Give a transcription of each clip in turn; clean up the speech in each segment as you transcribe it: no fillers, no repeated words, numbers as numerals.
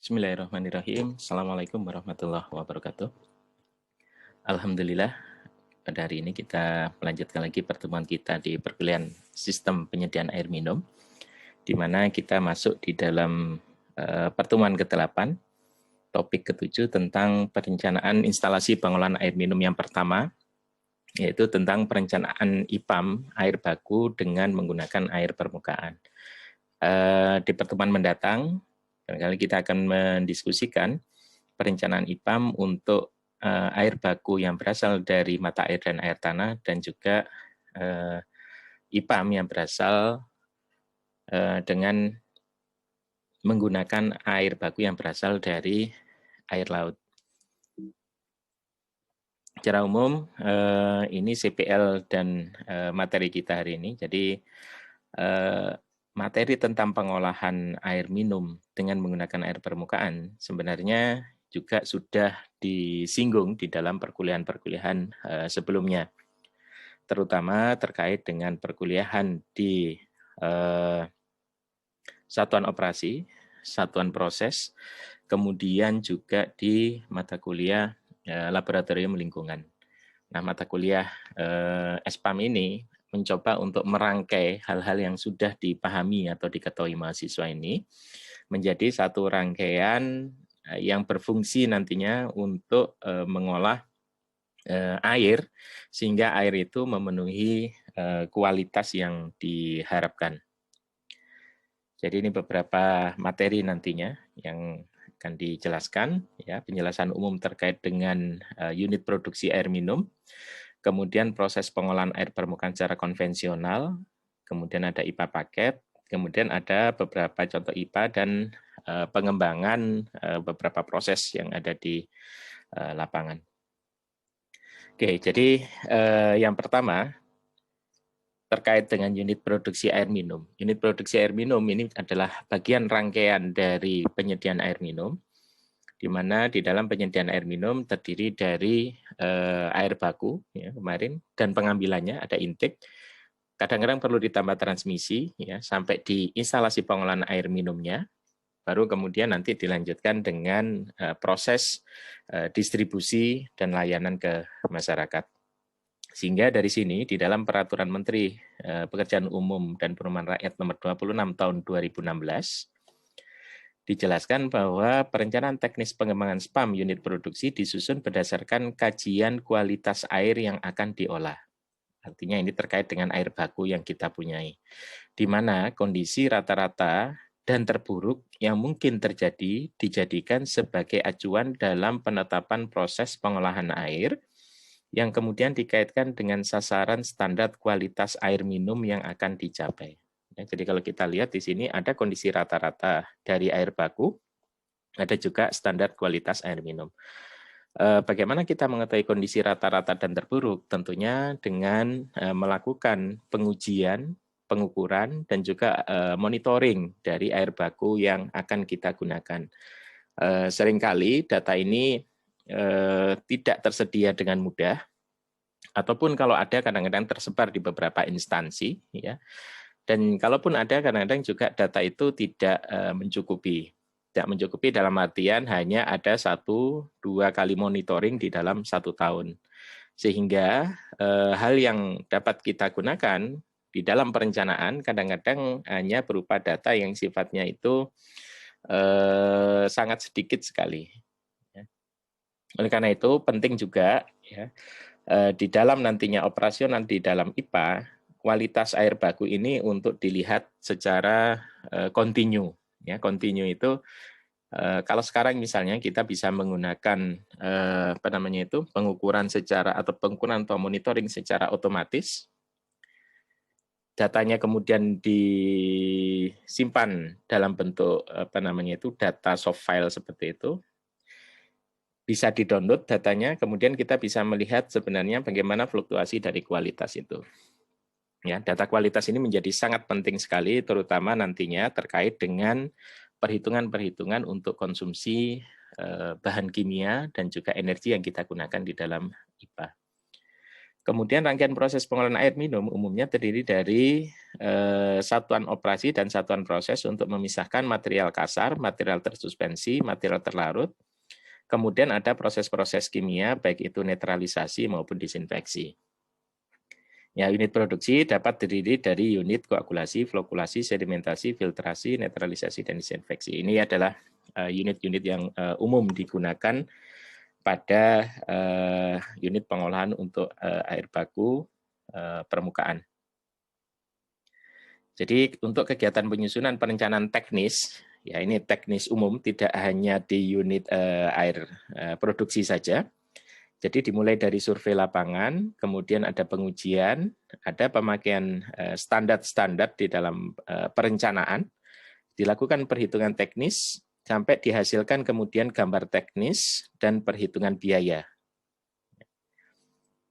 Bismillahirrahmanirrahim. Assalamualaikum warahmatullahi wabarakatuh. Alhamdulillah, pada hari ini kita melanjutkan lagi pertemuan kita di perkuliahan sistem penyediaan air minum, di mana kita masuk di dalam pertemuan ke-8, topik ke-7 tentang perencanaan instalasi pengolahan air minum yang pertama, yaitu tentang perencanaan IPAM air baku dengan menggunakan air permukaan. Di pertemuan mendatang, barangkali kita akan mendiskusikan perencanaan IPAM untuk air baku yang berasal dari mata air dan air tanah, dan juga IPAM yang berasal dengan menggunakan air baku yang berasal dari air laut. Secara umum, ini CPL dan materi kita hari ini. Jadi, materi tentang pengolahan air minum dengan menggunakan air permukaan sebenarnya juga sudah disinggung di dalam perkuliahan-perkuliahan sebelumnya, terutama terkait dengan perkuliahan di satuan operasi, satuan proses, kemudian juga di mata kuliah laboratorium lingkungan. Nah, mata kuliah SPAM ini mencoba untuk merangkai hal-hal yang sudah dipahami atau diketahui mahasiswa ini menjadi satu rangkaian yang berfungsi nantinya untuk mengolah air, sehingga air itu memenuhi kualitas yang diharapkan. Jadi ini beberapa materi nantinya yang akan dijelaskan, ya, penjelasan umum terkait dengan unit produksi air minum, kemudian proses pengolahan air permukaan secara konvensional, kemudian ada IPA paket, kemudian ada beberapa contoh IPA dan pengembangan beberapa proses yang ada di lapangan. Oke, jadi yang pertama terkait dengan unit produksi air minum. Unit produksi air minum ini adalah bagian rangkaian dari penyediaan air minum, di mana di dalam penyediaan air minum terdiri dari air baku ya, kemarin, dan pengambilannya ada intake. Kadang-kadang perlu ditambah transmisi ya, sampai di instalasi pengolahan air minumnya, baru kemudian nanti dilanjutkan dengan proses distribusi dan layanan ke masyarakat. Sehingga dari sini di dalam Peraturan Menteri Pekerjaan Umum dan Perumahan Rakyat Nomor 26 Tahun 2016 dijelaskan bahwa perencanaan teknis pengembangan SPAM unit produksi disusun berdasarkan kajian kualitas air yang akan diolah. Artinya ini terkait dengan air baku yang kita punyai, di mana kondisi rata-rata dan terburuk yang mungkin terjadi dijadikan sebagai acuan dalam penetapan proses pengolahan air, yang kemudian dikaitkan dengan sasaran standar kualitas air minum yang akan dicapai. Ya, jadi kalau kita lihat di sini ada kondisi rata-rata dari air baku, ada juga standar kualitas air minum. Bagaimana kita mengetahui kondisi rata-rata dan terburuk? Tentunya dengan melakukan pengujian, pengukuran, dan juga monitoring dari air baku yang akan kita gunakan. Seringkali data ini tidak tersedia dengan mudah, ataupun kalau ada kadang-kadang tersebar di beberapa instansi, ya. Dan kalaupun ada kadang-kadang juga data itu tidak mencukupi. Tidak mencukupi dalam artian hanya ada 1-2 kali monitoring di dalam 1 tahun. Sehingga hal yang dapat kita gunakan di dalam perencanaan kadang-kadang hanya berupa data yang sifatnya itu sangat sedikit sekali. Oleh karena itu penting juga ya, di dalam nantinya operasional di dalam IPA, kualitas air baku ini untuk dilihat secara kontinu. Ya, kontinu itu kalau sekarang misalnya kita bisa menggunakan pengukuran secara atau monitoring secara otomatis. Datanya kemudian disimpan dalam bentuk data soft file seperti itu. Bisa di-download datanya, kemudian kita bisa melihat sebenarnya bagaimana fluktuasi dari kualitas itu. Ya, data kualitas ini menjadi sangat penting sekali, terutama nantinya terkait dengan perhitungan-perhitungan untuk konsumsi bahan kimia dan juga energi yang kita gunakan di dalam IPA. Kemudian rangkaian proses pengolahan air minum umumnya terdiri dari satuan operasi dan satuan proses untuk memisahkan material kasar, material tersuspensi, material terlarut. Kemudian ada proses-proses kimia, baik itu netralisasi maupun disinfeksi. Ya, unit produksi dapat terdiri dari unit koagulasi, flokulasi, sedimentasi, filtrasi, netralisasi, dan disinfeksi. Ini adalah unit-unit yang umum digunakan pada unit pengolahan untuk air baku permukaan. Jadi untuk kegiatan penyusunan perencanaan teknis, ya ini teknis umum, tidak hanya di unit air produksi saja. Jadi dimulai dari survei lapangan, kemudian ada pengujian, ada pemakaian standar-standar di dalam perencanaan, dilakukan perhitungan teknis, sampai dihasilkan kemudian gambar teknis dan perhitungan biaya.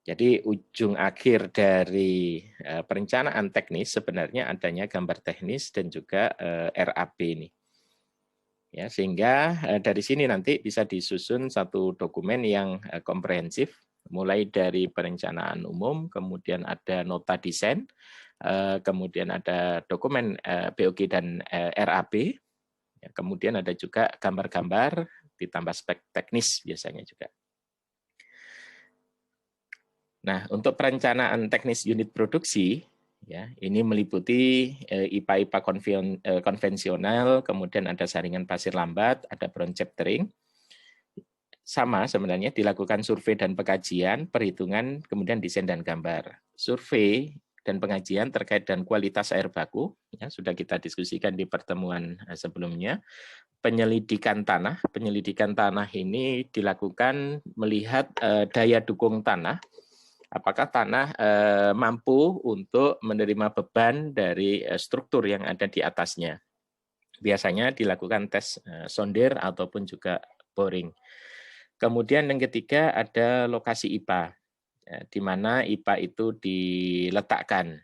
Jadi ujung akhir dari perencanaan teknis sebenarnya adanya gambar teknis dan juga RAP ini. Ya, sehingga dari sini nanti bisa disusun satu dokumen yang komprehensif, mulai dari perencanaan umum, kemudian ada nota desain, kemudian ada dokumen BOG dan RAP, kemudian ada juga gambar-gambar, ditambah spek teknis biasanya juga. Nah, untuk perencanaan teknis unit produksi, ya ini meliputi IPA-IPA konvensional, kemudian ada saringan pasir lambat, ada brown chaptering. Sama sebenarnya dilakukan survei dan pengkajian, perhitungan, kemudian desain dan gambar. Survei dan pengajian terkait dengan kualitas air baku, ya, sudah kita diskusikan di pertemuan sebelumnya. Penyelidikan tanah ini dilakukan melihat daya dukung tanah, apakah tanah mampu untuk menerima beban dari struktur yang ada di atasnya. Biasanya dilakukan tes sondir ataupun juga boring. Kemudian yang ketiga ada lokasi IPA, di mana IPA itu diletakkan.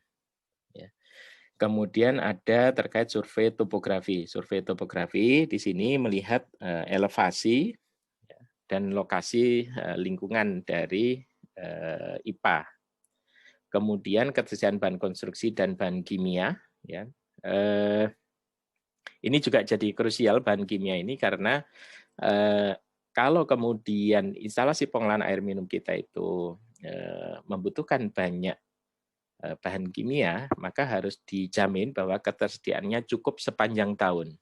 Kemudian ada terkait survei topografi. Survei topografi di sini melihat elevasi dan lokasi lingkungan dari IPA. Kemudian ketersediaan bahan konstruksi dan bahan kimia. Ya. Ini juga jadi krusial bahan kimia ini karena kalau kemudian instalasi pengolahan air minum kita itu membutuhkan banyak bahan kimia, maka harus dijamin bahwa ketersediaannya cukup sepanjang tahun.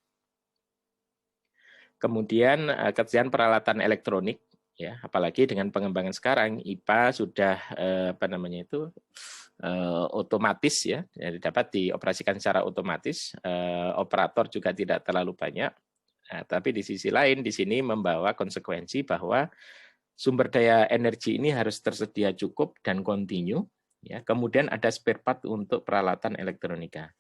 Kemudian ketersediaan peralatan elektronik, ya, apalagi dengan pengembangan sekarang IPA sudah otomatis, ya, dapat dioperasikan secara otomatis, operator juga tidak terlalu banyak. Nah, tapi di sisi lain di sini membawa konsekuensi bahwa sumber daya energi ini harus tersedia cukup dan kontinu. Ya, kemudian ada spare part untuk peralatan elektronika.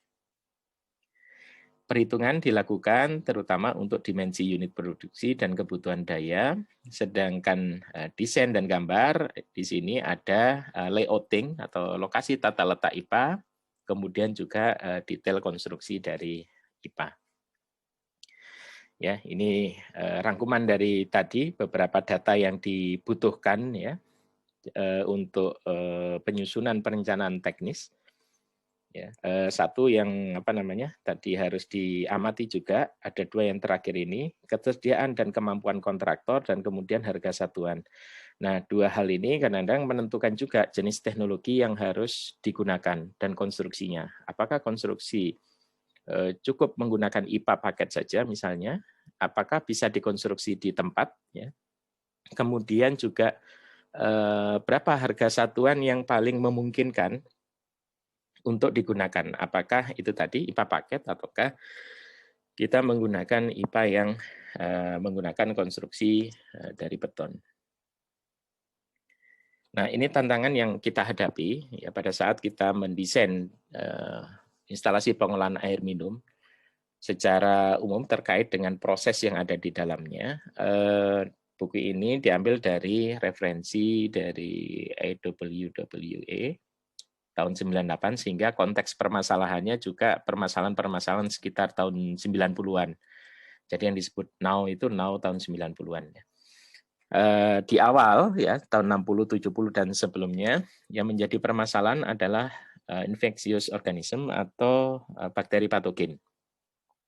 Perhitungan dilakukan terutama untuk dimensi unit produksi dan kebutuhan daya, sedangkan desain dan gambar di sini ada layouting atau lokasi tata letak IPA, kemudian juga detail konstruksi dari IPA. Ya, ini rangkuman dari tadi beberapa data yang dibutuhkan, ya, untuk penyusunan perencanaan teknis. Ya, satu yang tadi harus diamati juga, ada dua yang terakhir ini, ketersediaan dan kemampuan kontraktor dan kemudian harga satuan. Nah, dua hal ini kadang-kadang menentukan juga jenis teknologi yang harus digunakan dan konstruksinya. Apakah konstruksi cukup menggunakan IPA paket saja misalnya, apakah bisa dikonstruksi di tempat, ya. Kemudian juga berapa harga satuan yang paling memungkinkan untuk digunakan. Apakah itu tadi IPA paket ataukah kita menggunakan IPA yang menggunakan konstruksi dari beton. Nah, ini tantangan yang kita hadapi ya pada saat kita mendesain instalasi pengolahan air minum secara umum terkait dengan proses yang ada di dalamnya. Buku ini diambil dari referensi dari AWWA tahun 98, sehingga konteks permasalahannya juga permasalahan-permasalahan sekitar tahun 90-an. Jadi yang disebut now itu now tahun 90-an. Di awal ya tahun 60, 70 dan sebelumnya yang menjadi permasalahan adalah infectious organism atau bakteri patogen.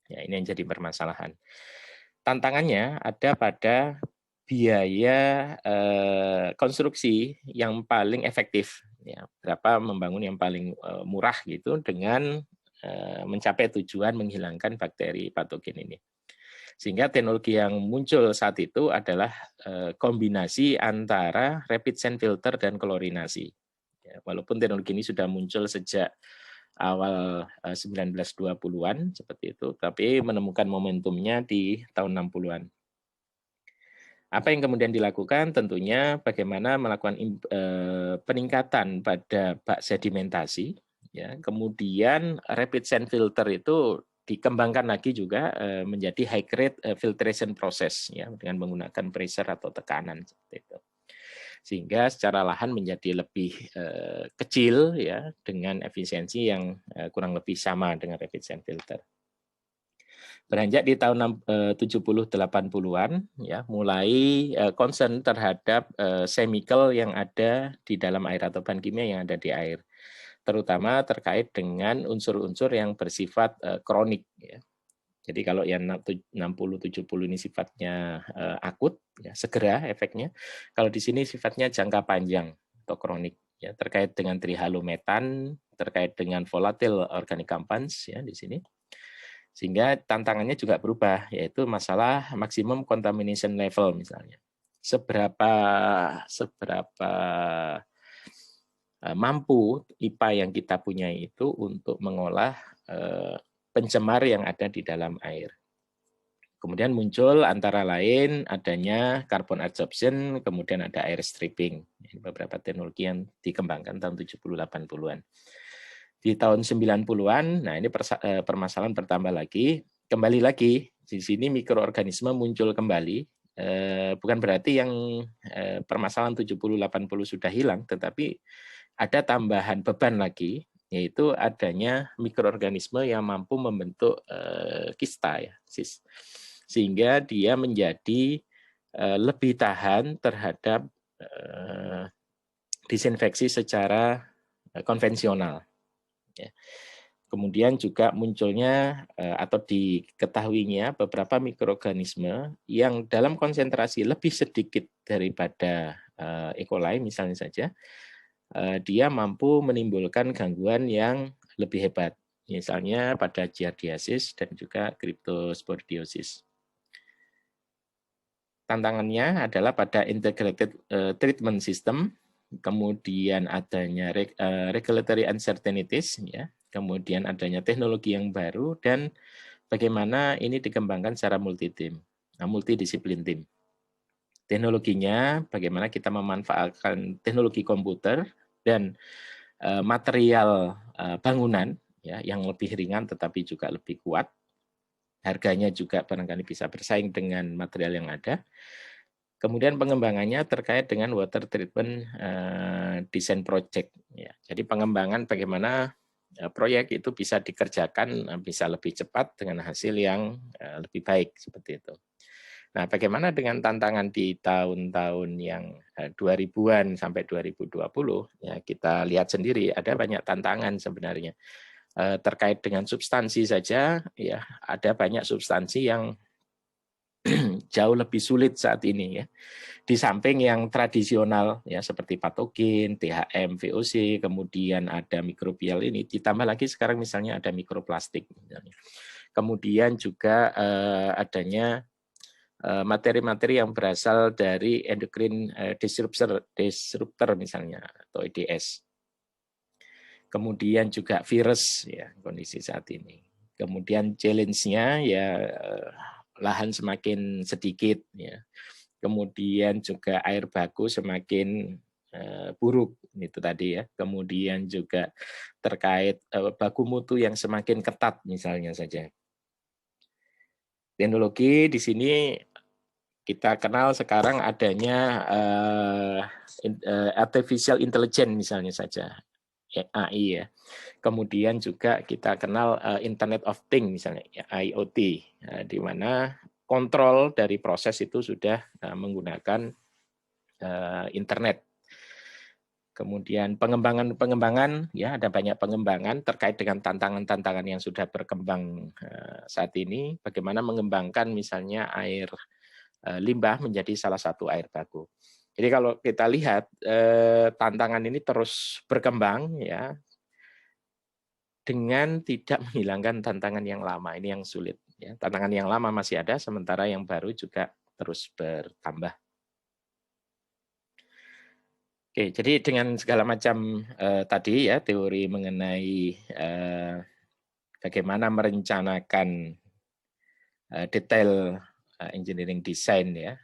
Ya, ini yang jadi permasalahan. Tantangannya ada pada biaya konstruksi yang paling efektif. Ya, berapa membangun yang paling murah gitu dengan mencapai tujuan menghilangkan bakteri patogen ini. Sehingga teknologi yang muncul saat itu adalah kombinasi antara rapid sand filter dan klorinasi. Ya, walaupun teknologi ini sudah muncul sejak awal 1920-an seperti itu, tapi menemukan momentumnya di tahun 60-an. Apa yang kemudian dilakukan? Tentunya bagaimana melakukan peningkatan pada bak sedimentasi, ya. Kemudian rapid sand filter itu dikembangkan lagi juga menjadi high grade filtration process, ya, dengan menggunakan pressure atau tekanan seperti itu. Sehingga secara lahan menjadi lebih kecil, ya, dengan efisiensi yang kurang lebih sama dengan rapid sand filter. Beranjak di tahun 70-80-an, ya, mulai concern terhadap chemical yang ada di dalam air atau bahan kimia yang ada di air, terutama terkait dengan unsur-unsur yang bersifat kronik. Ya. Jadi kalau yang 60-70 ini sifatnya akut, ya, segera efeknya. Kalau di sini sifatnya jangka panjang atau kronik, ya, terkait dengan trihalometan, terkait dengan volatile organic compounds, ya, di sini. Sehingga tantangannya juga berubah, yaitu masalah maksimum contamination level misalnya. Seberapa mampu IPA yang kita punya itu untuk mengolah pencemar yang ada di dalam air. Kemudian muncul antara lain adanya carbon adsorption, kemudian ada air stripping. Ini beberapa teknologi yang dikembangkan tahun 70-80-an. Di tahun 90-an, nah ini permasalahan bertambah lagi. Kembali lagi, di sini mikroorganisme muncul kembali. Bukan berarti yang permasalahan 70-80 sudah hilang, tetapi ada tambahan beban lagi, yaitu adanya mikroorganisme yang mampu membentuk kista, ya, sis. Sehingga dia menjadi lebih tahan terhadap disinfeksi secara konvensional. Ya. Kemudian juga munculnya atau diketahuinya beberapa mikroorganisme yang dalam konsentrasi lebih sedikit daripada E. coli misalnya saja, dia mampu menimbulkan gangguan yang lebih hebat, misalnya pada giardiasis dan juga cryptosporidiosis. Tantangannya adalah pada integrated treatment system, kemudian adanya regulatory uncertainties, ya, kemudian adanya teknologi yang baru, dan bagaimana ini dikembangkan secara multidisiplin tim. Teknologinya, bagaimana kita memanfaatkan teknologi komputer dan material bangunan, ya, yang lebih ringan tetapi juga lebih kuat. Harganya juga barangkali bisa bersaing dengan material yang ada. Kemudian pengembangannya terkait dengan water treatment design project. Ya. Jadi pengembangan bagaimana proyek itu bisa dikerjakan bisa lebih cepat dengan hasil yang lebih baik seperti itu. Nah, bagaimana dengan tantangan di tahun-tahun yang 2000-an sampai 2020? Ya, kita lihat sendiri ada banyak tantangan sebenarnya. Terkait dengan substansi saja, ya, ada banyak substansi yang jauh lebih sulit saat ini, ya. Di samping yang tradisional, ya, seperti patogen, THM, VOC, kemudian ada mikrobial ini, ditambah lagi sekarang misalnya ada mikroplastik misalnya. Kemudian juga adanya materi-materi yang berasal dari endocrine disruptor misalnya atau EDS. Kemudian juga virus, ya, kondisi saat ini. Kemudian challenge-nya, ya, lahan semakin sedikit, ya. Kemudian juga air baku semakin buruk itu tadi, ya. Kemudian juga terkait baku mutu yang semakin ketat misalnya saja. Teknologi di sini kita kenal sekarang adanya artificial intelligence misalnya saja. AI, ya. Kemudian juga kita kenal Internet of Things misalnya, ya, IoT, di mana kontrol dari proses itu sudah menggunakan internet. Kemudian pengembangan ya, ada banyak pengembangan terkait dengan tantangan-tantangan yang sudah berkembang saat ini. Bagaimana mengembangkan misalnya air limbah menjadi salah satu air baku. Jadi kalau kita lihat tantangan ini terus berkembang ya, dengan tidak menghilangkan tantangan yang lama. Ini yang sulit. Ya. Tantangan yang lama masih ada, sementara yang baru juga terus bertambah. Oke, jadi dengan segala macam tadi ya teori mengenai bagaimana merencanakan detail engineering design ya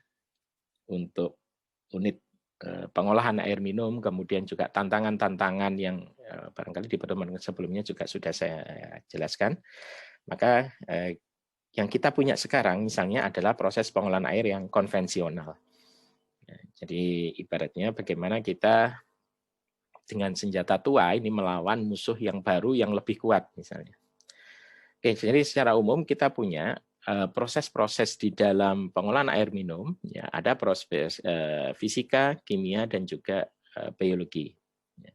untuk unit pengolahan air minum, kemudian juga tantangan-tantangan yang barangkali di pertemuan sebelumnya juga sudah saya jelaskan. Maka yang kita punya sekarang misalnya adalah proses pengolahan air yang konvensional. Jadi ibaratnya bagaimana kita dengan senjata tua ini melawan musuh yang baru yang lebih kuat misalnya. Oke, jadi secara umum kita punya proses-proses di dalam pengolahan air minum, ya, ada proses fisika, kimia, dan juga biologi. Ya.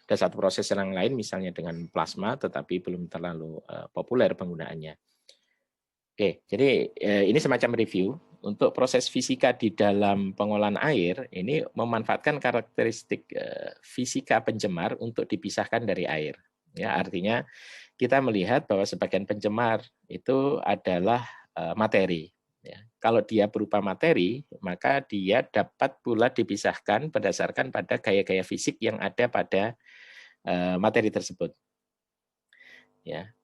Ada satu proses yang lain misalnya dengan plasma, tetapi belum terlalu populer penggunaannya. Oke, jadi ini semacam review. Untuk proses fisika di dalam pengolahan air, ini memanfaatkan karakteristik fisika pencemar untuk dipisahkan dari air. Ya, artinya kita melihat bahwa sebagian pencemar itu adalah materi. Ya. Kalau dia berupa materi, maka dia dapat pula dipisahkan berdasarkan pada gaya-gaya fisik yang ada pada materi tersebut. Ya.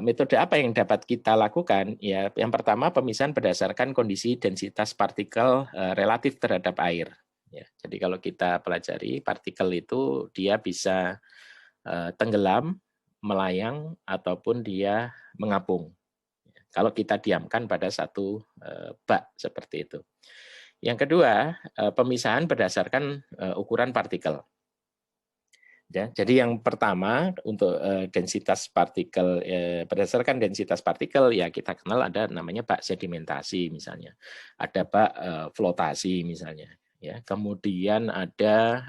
Metode apa yang dapat kita lakukan? Ya, yang pertama pemisahan berdasarkan kondisi densitas partikel relatif terhadap air. Ya, jadi kalau kita pelajari partikel itu dia bisa tenggelam, melayang, ataupun dia mengapung. Kalau kita diamkan pada satu bak seperti itu. Yang kedua, pemisahan berdasarkan ukuran partikel. Ya, jadi yang pertama untuk densitas partikel berdasarkan densitas partikel ya kita kenal ada namanya bak sedimentasi misalnya, ada bak flotasi misalnya, ya kemudian ada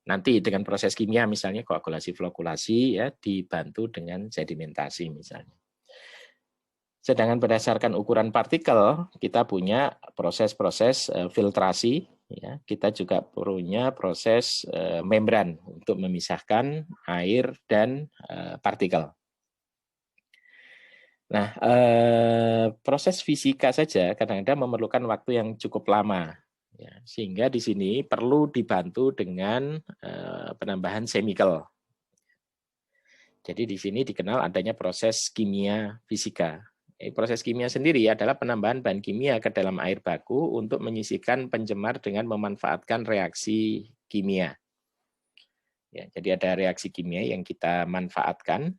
nanti dengan proses kimia misalnya koagulasi flokulasi ya dibantu dengan sedimentasi misalnya. Sedangkan berdasarkan ukuran partikel kita punya proses-proses filtrasi. Ya, kita juga punya proses membran untuk memisahkan air dan partikel. Nah, proses fisika saja kadang-kadang memerlukan waktu yang cukup lama, ya, sehingga di sini perlu dibantu dengan penambahan chemical. Jadi di sini dikenal adanya proses kimia fisika. Proses kimia sendiri adalah penambahan bahan kimia ke dalam air baku untuk menyisihkan pencemar dengan memanfaatkan reaksi kimia. Ya, jadi ada reaksi kimia yang kita manfaatkan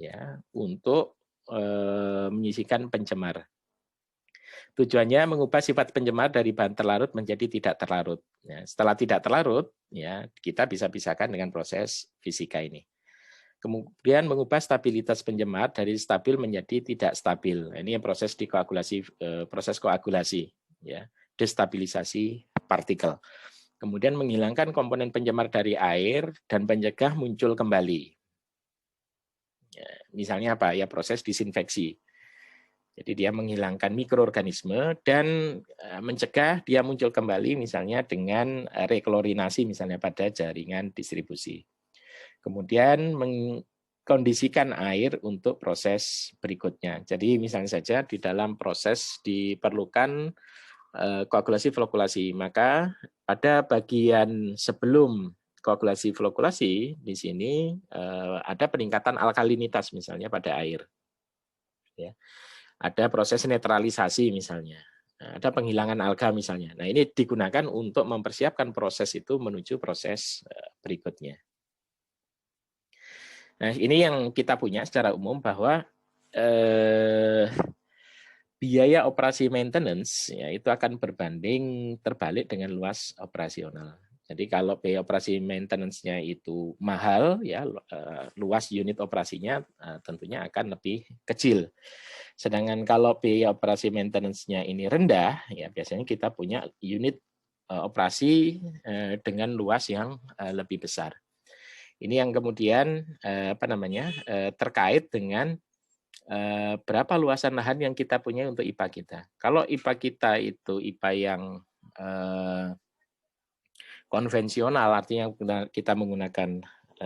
ya untuk menyisihkan pencemar. Tujuannya mengubah sifat pencemar dari bahan terlarut menjadi tidak terlarut. Ya, setelah tidak terlarut, ya kita bisa pisahkan dengan proses fisika ini. Kemudian mengubah stabilitas pencemar dari stabil menjadi tidak stabil. Ini yang proses proses koagulasi, ya, destabilisasi partikel. Kemudian menghilangkan komponen pencemar dari air dan mencegah muncul kembali. Ya, misalnya apa? Ya proses disinfeksi. Jadi dia menghilangkan mikroorganisme dan mencegah dia muncul kembali, misalnya dengan reklorinasi, misalnya pada jaringan distribusi. Kemudian mengkondisikan air untuk proses berikutnya. Jadi misalnya saja di dalam proses diperlukan koagulasi flokulasi, maka pada bagian sebelum koagulasi flokulasi di sini ada peningkatan alkalinitas misalnya pada air. Ya. Ada proses netralisasi misalnya. Ada penghilangan alga misalnya. Nah, ini digunakan untuk mempersiapkan proses itu menuju proses berikutnya. Nah, ini yang kita punya secara umum bahwa biaya operasi maintenance ya itu akan berbanding terbalik dengan luas operasional. Jadi kalau biaya operasi maintenance-nya itu mahal ya luas unit operasinya tentunya akan lebih kecil. Sedangkan kalau biaya operasi maintenance-nya ini rendah ya biasanya kita punya unit operasi dengan luas yang lebih besar. Ini yang kemudian terkait dengan berapa luasan lahan yang kita punya untuk IPA kita. Kalau IPA kita itu IPA yang konvensional, artinya kita menggunakan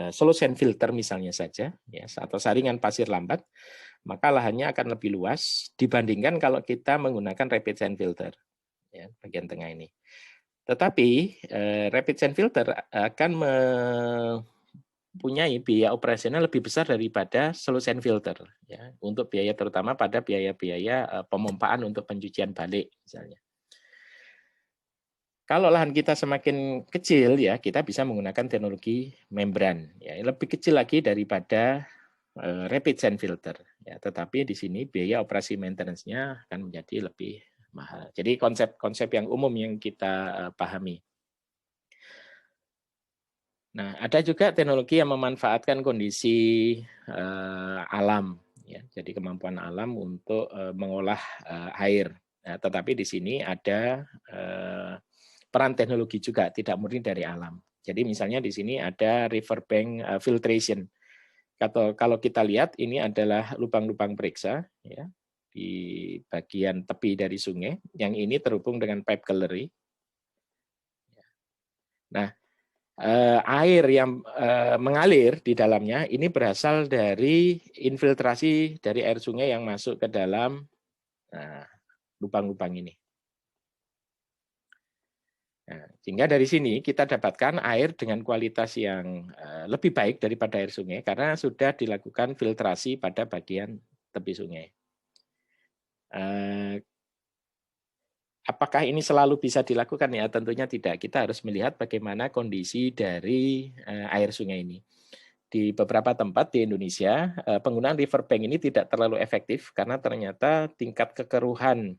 solution filter misalnya saja, ya, atau saringan pasir lambat, maka lahannya akan lebih luas dibandingkan kalau kita menggunakan rapid sand filter, ya, bagian tengah ini. Tetapi rapid sand filter akan mempunyai biaya operasional lebih besar daripada solution filter, ya, untuk biaya terutama pada biaya-biaya pemompaan untuk pencucian balik misalnya. Kalau lahan kita semakin kecil, ya kita bisa menggunakan teknologi membran, ya lebih kecil lagi daripada rapid sand filter, ya. Tetapi di sini biaya operasi maintenance-nya akan menjadi lebih mahal. Jadi konsep-konsep yang umum yang kita pahami. Nah, ada juga teknologi yang memanfaatkan kondisi alam, ya. Jadi kemampuan alam untuk mengolah air. Nah, tetapi di sini ada peran teknologi juga, tidak murni dari alam. Jadi misalnya di sini ada riverbank filtration. Kalau kita lihat ini adalah lubang-lubang periksa, ya, di bagian tepi dari sungai, yang ini terhubung dengan pipe gallery. Nah, air yang mengalir di dalamnya ini berasal dari infiltrasi dari air sungai yang masuk ke dalam lubang-lubang ini. Nah, sehingga dari sini kita dapatkan air dengan kualitas yang lebih baik daripada air sungai karena sudah dilakukan filtrasi pada bagian tepi sungai. Apakah ini selalu bisa dilakukan? Ya, tentunya tidak. Kita harus melihat bagaimana kondisi dari air sungai ini. Di beberapa tempat di Indonesia, penggunaan riverbank ini tidak terlalu efektif karena ternyata tingkat kekeruhan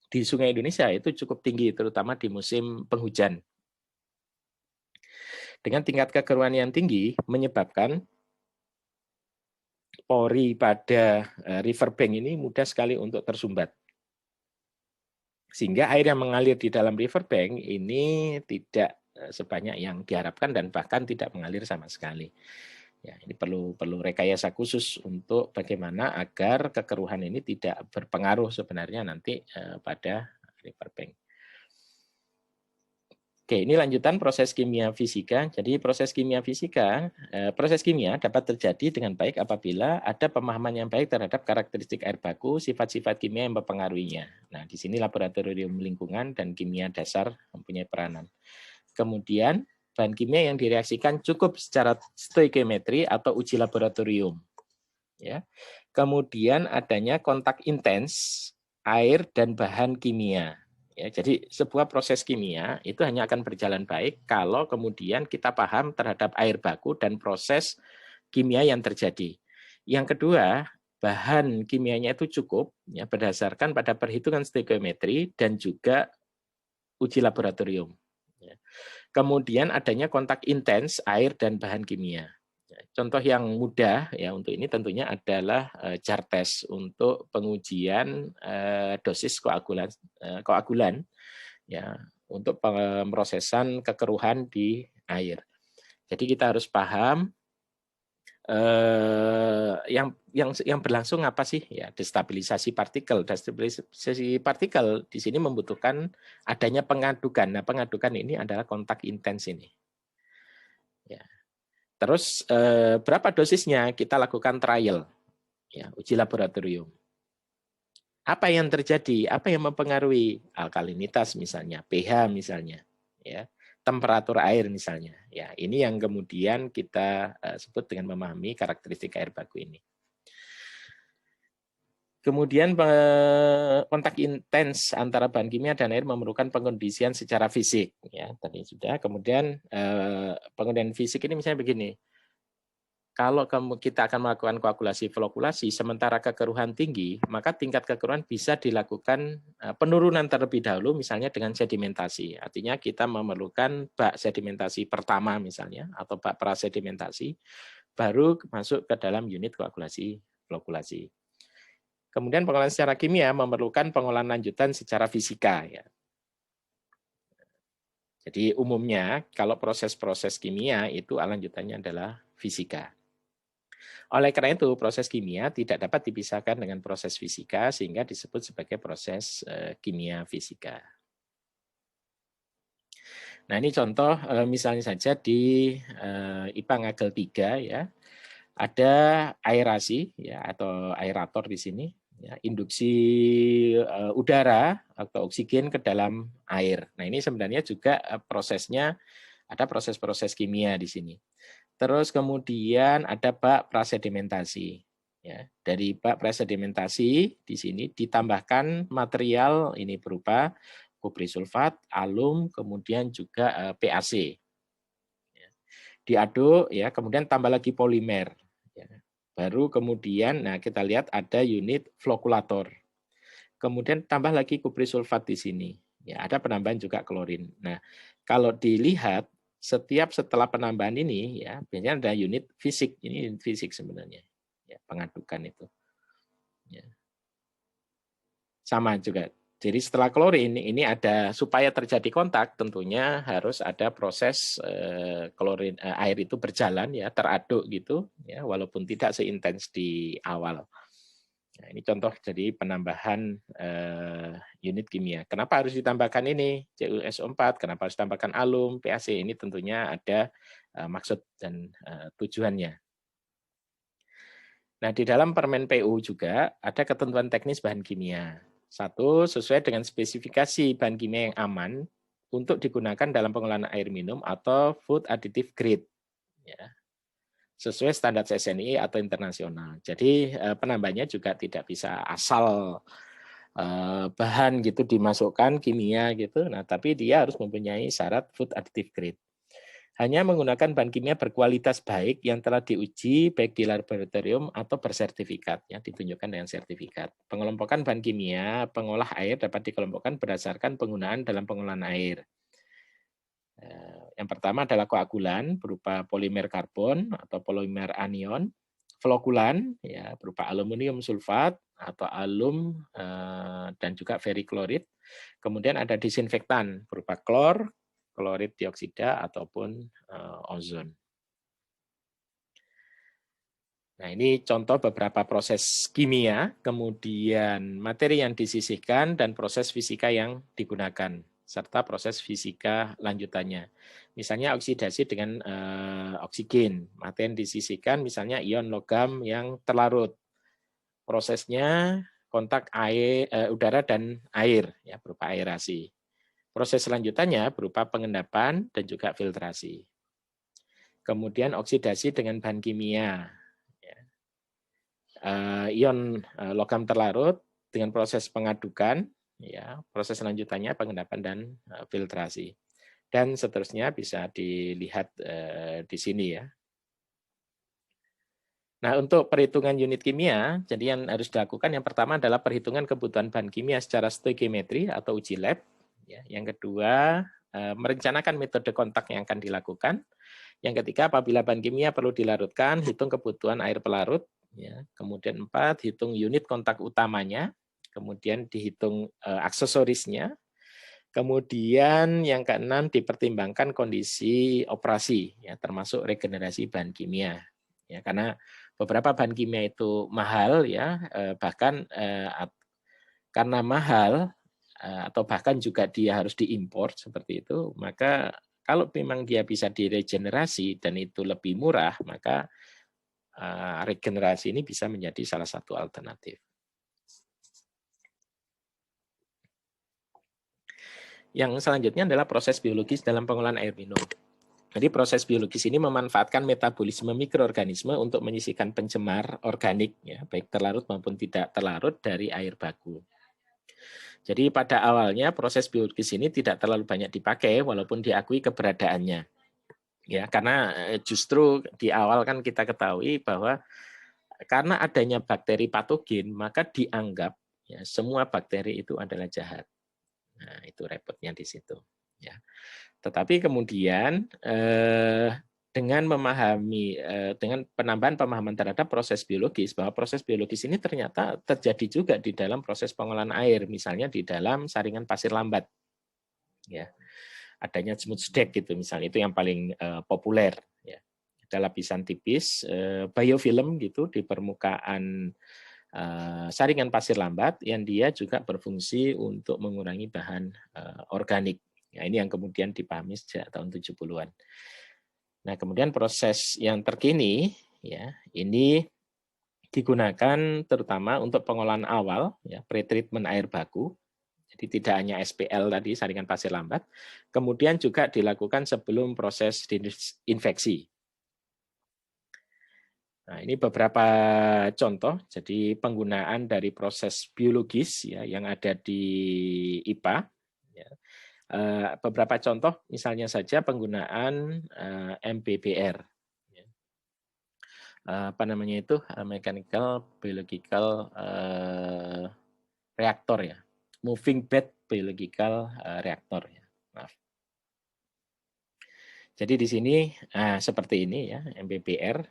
di sungai Indonesia itu cukup tinggi, terutama di musim penghujan. Dengan tingkat kekeruhan yang tinggi menyebabkan pori pada riverbank ini mudah sekali untuk tersumbat. Sehingga air yang mengalir di dalam riverbank ini tidak sebanyak yang diharapkan dan bahkan tidak mengalir sama sekali. Ya, ini perlu rekayasa khusus untuk bagaimana agar kekeruhan ini tidak berpengaruh sebenarnya nanti pada riverbank. Oke, ini lanjutan proses kimia fisika. Jadi proses kimia fisika, proses kimia dapat terjadi dengan baik apabila ada pemahaman yang baik terhadap karakteristik air baku, sifat-sifat kimia yang mempengaruhinya. Nah, di sini laboratorium lingkungan dan kimia dasar mempunyai peranan. Kemudian, bahan kimia yang direaksikan cukup secara stoikiometri atau uji laboratorium. Ya. Kemudian adanya kontak intens air dan bahan kimia. Ya, jadi sebuah proses kimia itu hanya akan berjalan baik kalau kemudian kita paham terhadap air baku dan proses kimia yang terjadi. Yang kedua, bahan kimianya itu cukup ya, berdasarkan pada perhitungan stoikiometri dan juga uji laboratorium. Ya. Kemudian adanya kontak intens air dan bahan kimia. Contoh yang mudah ya untuk ini tentunya adalah jar test untuk pengujian dosis koagulan ya untuk pemrosesan kekeruhan di air. Jadi kita harus paham yang berlangsung apa sih ya, destabilisasi partikel. Destabilisasi partikel di sini membutuhkan adanya pengadukan. Nah, pengadukan ini adalah kontak intens ini. Ya. Terus berapa dosisnya? Kita lakukan trial, ya, uji laboratorium. Apa yang terjadi? Apa yang mempengaruhi? Alkalinitas misalnya, pH misalnya, ya, temperatur air misalnya. Ya, ini yang kemudian kita sebut dengan memahami karakteristik air baku ini. Kemudian kontak intens antara bahan kimia dan air memerlukan pengkondisian secara fisik. Ya, tadi sudah. Kemudian pengkondisian fisik ini misalnya begini. Kalau kita akan melakukan koagulasi flokulasi, sementara kekeruhan tinggi, maka tingkat kekeruhan bisa dilakukan penurunan terlebih dahulu, misalnya dengan sedimentasi. Artinya kita memerlukan bak sedimentasi pertama misalnya, atau bak prasedimentasi, baru masuk ke dalam unit koagulasi flokulasi. Kemudian pengolahan secara kimia memerlukan pengolahan lanjutan secara fisika. Ya. Jadi umumnya kalau proses-proses kimia itu lanjutannya adalah fisika. Oleh karena itu proses kimia tidak dapat dipisahkan dengan proses fisika sehingga disebut sebagai proses kimia fisika. Nah ini contoh misalnya saja di IPA Ngagel 3 ya, ada aerasi ya atau aerator di sini. Ya, induksi udara atau oksigen ke dalam air. Nah ini sebenarnya juga prosesnya ada proses-proses kimia di sini. Terus kemudian ada bak prasedimentasi. Ya, dari bak prasedimentasi di sini ditambahkan material ini berupa kuprisulfat, alum, kemudian juga PAC. Ya. Diaduk ya, kemudian tambah lagi polimer. Ya. Baru kemudian, nah kita lihat ada unit flokulator. Kemudian tambah lagi kuprisulfat di sini. Ya, ada penambahan juga klorin. Nah, kalau dilihat setiap setelah penambahan ini ya, biasanya ada unit fisik. Ini unit fisik sebenarnya. Ya, pengadukan itu. Ya. Sama juga. Jadi setelah klorin ini ada supaya terjadi kontak tentunya harus ada proses klorin air itu berjalan ya, teraduk gitu ya, walaupun tidak seintens di awal. Nah, ini contoh jadi penambahan unit kimia. Kenapa harus ditambahkan ini CuSO4? Kenapa harus ditambahkan alum, PAC? Ini tentunya ada maksud dan tujuannya. Nah, di dalam Permen PU juga ada ketentuan teknis bahan kimia. Satu, sesuai dengan spesifikasi bahan kimia yang aman untuk digunakan dalam pengolahan air minum atau food additive grade. Ya, sesuai standar SNI atau internasional. Jadi penambahnya juga tidak bisa asal bahan gitu dimasukkan kimia gitu. Nah, tapi dia harus mempunyai syarat food additive grade. Hanya menggunakan bahan kimia berkualitas baik yang telah diuji baik di laboratorium atau bersertifikat, ya, ditunjukkan dengan sertifikat. Pengelompokan bahan kimia pengolah air dapat dikelompokkan berdasarkan penggunaan dalam pengolahan air. Yang pertama adalah koagulan berupa polimer karbon atau polimer anion, flokulan ya berupa aluminium sulfat atau alum dan juga ferriklorid. Kemudian ada disinfektan berupa klor, klorid dioksida ataupun ozon. Nah, ini contoh beberapa proses kimia, kemudian materi yang disisihkan dan proses fisika yang digunakan serta proses fisika lanjutannya. Misalnya oksidasi dengan oksigen, materi yang disisihkan misalnya ion logam yang terlarut. Prosesnya kontak air, udara dan air ya berupa aerasi. Proses selanjutannya berupa pengendapan dan juga filtrasi. Kemudian oksidasi dengan bahan kimia. Ion logam terlarut dengan proses pengadukan, ya, proses selanjutannya pengendapan dan filtrasi. Dan seterusnya bisa dilihat di sini ya. Nah, untuk perhitungan unit kimia, jadi yang harus dilakukan yang pertama adalah perhitungan kebutuhan bahan kimia secara stoichiometri atau uji lab. Ya, yang kedua, merencanakan metode kontak yang akan dilakukan. Yang ketiga, apabila bahan kimia perlu dilarutkan, hitung kebutuhan air pelarut. Ya. Kemudian 4, hitung unit kontak utamanya. Kemudian dihitung aksesorisnya. Kemudian yang keenam, dipertimbangkan kondisi operasi, ya, termasuk regenerasi bahan kimia. Ya, karena beberapa bahan kimia itu mahal, ya, bahkan karena mahal atau bahkan juga dia harus diimpor seperti itu, maka kalau memang dia bisa diregenerasi dan itu lebih murah, maka regenerasi ini bisa menjadi salah satu alternatif. Yang selanjutnya adalah proses biologis dalam pengolahan air minum. Jadi proses biologis ini memanfaatkan metabolisme mikroorganisme untuk menyisihkan pencemar organik, ya, baik terlarut maupun tidak terlarut dari air baku. Jadi pada awalnya proses biologis ini tidak terlalu banyak dipakai walaupun diakui keberadaannya. Ya, karena justru di awal kan kita ketahui bahwa karena adanya bakteri patogen, maka dianggap ya, semua bakteri itu adalah jahat. Nah, itu repotnya di situ. Ya. Tetapi kemudian dengan memahami, dengan penambahan pemahaman terhadap proses biologis, bahwa proses biologis ini ternyata terjadi juga di dalam proses pengolahan air, misalnya di dalam saringan pasir lambat. Ya. adanya smooth stack gitu misalnya, itu yang paling populer ya. Ada lapisan tipis biofilm gitu di permukaan saringan pasir lambat yang dia juga berfungsi untuk mengurangi bahan organik. Ya, ini yang kemudian dipahami sejak tahun 70-an. Nah, kemudian proses yang terkini ya, ini digunakan terutama untuk pengolahan awal ya, pretreatment air baku. Jadi tidak hanya SPL tadi, saringan pasir lambat, kemudian juga dilakukan sebelum proses disinfeksi. Nah, ini beberapa contoh, jadi penggunaan dari proses biologis ya, yang ada di IPA. Ya. Beberapa contoh, misalnya saja penggunaan MBBR. Ya. Apa namanya itu? Mechanical Biological Reactor ya. Moving Bed Biological Reactor ya. Maaf. Jadi di sini seperti ini ya, MBBR,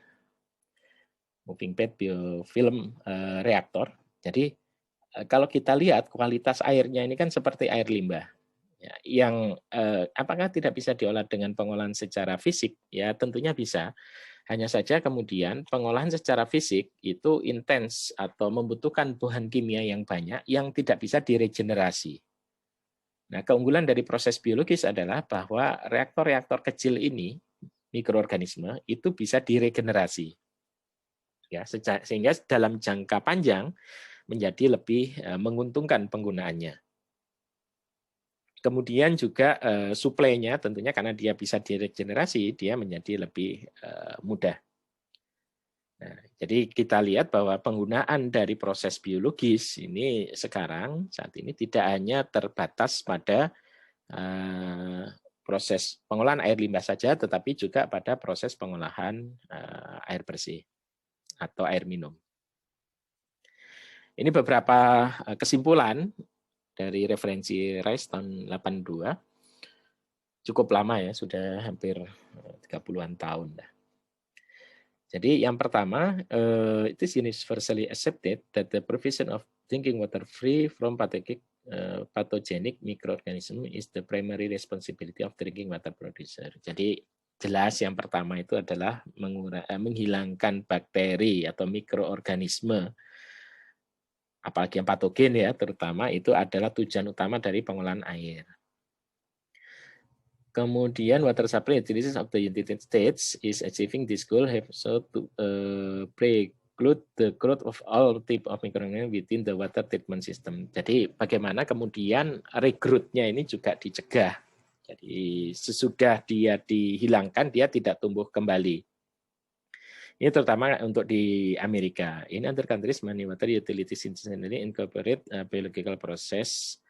Moving Bed Biofilm Reactor. Jadi kalau kita lihat kualitas airnya ini kan seperti air limbah. Ya, yang apakah tidak bisa diolah dengan pengolahan secara fisik? Ya tentunya bisa. Hanya saja kemudian pengolahan secara fisik itu intens atau membutuhkan bahan kimia yang banyak yang tidak bisa diregenerasi. Nah, keunggulan dari proses biologis adalah bahwa reaktor-reaktor kecil ini, mikroorganisme, itu bisa diregenerasi. Ya, sehingga dalam jangka panjang menjadi lebih menguntungkan penggunaannya. Kemudian juga suplainya tentunya karena dia bisa diregenerasi, dia menjadi lebih mudah. Nah, jadi kita lihat bahwa penggunaan dari proses biologis ini sekarang saat ini tidak hanya terbatas pada proses pengolahan air limbah saja, tetapi juga pada proses pengolahan air bersih atau air minum. Ini beberapa kesimpulan dari referensi Rice tahun 82. Cukup lama ya, sudah hampir 30-an tahun. Jadi yang pertama, it is universally accepted that the provision of drinking water free from pathogenic microorganism is the primary responsibility of drinking water producer. Jadi jelas yang pertama itu adalah menghilangkan bakteri atau mikroorganisme, apalagi yang patogen ya, terutama itu adalah tujuan utama dari pengolahan air. Kemudian water supply utilities of the United States is achieving this goal have so to preclude the growth of all type of microorganisms within the water treatment system. Jadi bagaimana kemudian rekrutnya ini juga dicegah. Jadi sesudah dia dihilangkan dia tidak tumbuh kembali. Ini terutama untuk di Amerika. In other countries, many water utilities intentionally incorporate biological process